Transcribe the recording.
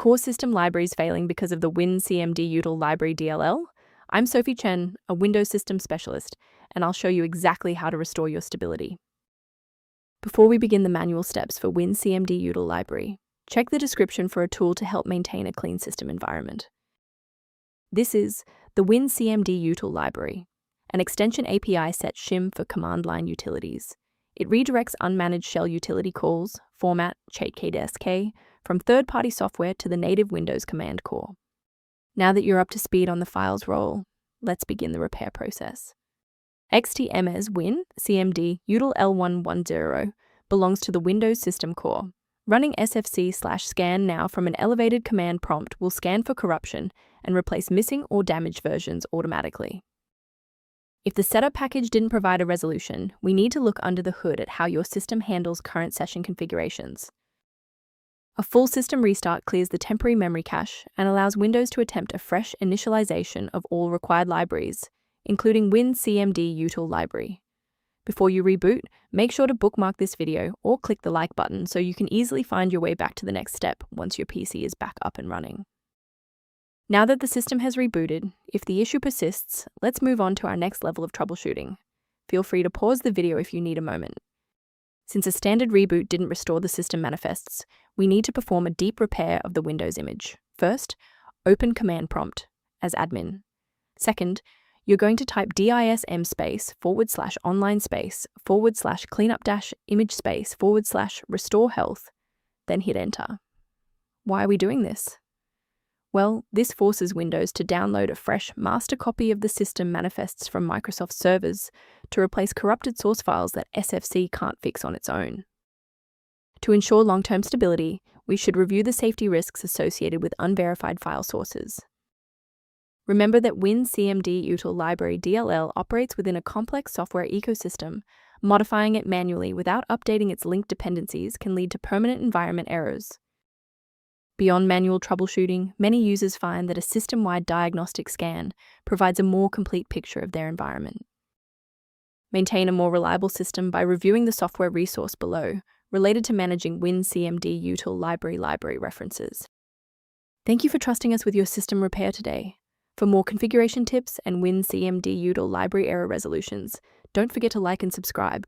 core system libraries failing because of the Cmd-Util Library DLL? I'm Sophie Chen, a Windows system specialist, and I'll show you exactly how to restore your stability. Before we begin the manual steps for Cmd-Util Library, check the description for a tool to help maintain a clean system environment. This is the Cmd-Util Library, an extension API Set Shim for command line utilities. It redirects unmanaged shell utility calls, format Chkdsk, from third-party software to the native Windows command core. Now that you're up to speed on the file's role, let's begin the repair process. Xtms Win Cmd-Util L110 belongs to the Windows system core. Running sfc/scan now from an elevated command prompt will scan for corruption and replace missing or damaged versions automatically. If the setup package didn't provide a resolution, we need to look under the hood at how your system handles current session configurations. A full system restart clears the temporary memory cache and allows Windows to attempt a fresh initialization of all required libraries, including Cmd-Util Library. Before you reboot, make sure to bookmark this video or click the like button so you can easily find your way back to the next step once your PC is back up and running. Now that the system has rebooted, if the issue persists, let's move on to our next level of troubleshooting. Feel free to pause the video if you need a moment. Since a standard reboot didn't restore the system manifests, we need to perform a deep repair of the Windows image. First, open command prompt as admin. Second, you're going to type dism/online//cleanup-image//restore health, then hit enter. Why are we doing this? Well, this forces Windows to download a fresh master copy of the system manifests from Microsoft servers to replace corrupted source files that SFC can't fix on its own. To ensure long-term stability, we should review the safety risks associated with unverified file sources. Remember that Cmd-Util Library DLL operates within a complex software ecosystem. Modifying it manually without updating its linked dependencies can lead to permanent environment errors. Beyond manual troubleshooting, many users find that a system-wide diagnostic scan provides a more complete picture of their environment. Maintain a more reliable system by reviewing the software resource below, related to managing Cmd-Util library references. Thank you for trusting us with your system repair today. For more configuration tips and Cmd-Util library error resolutions, don't forget to like and subscribe.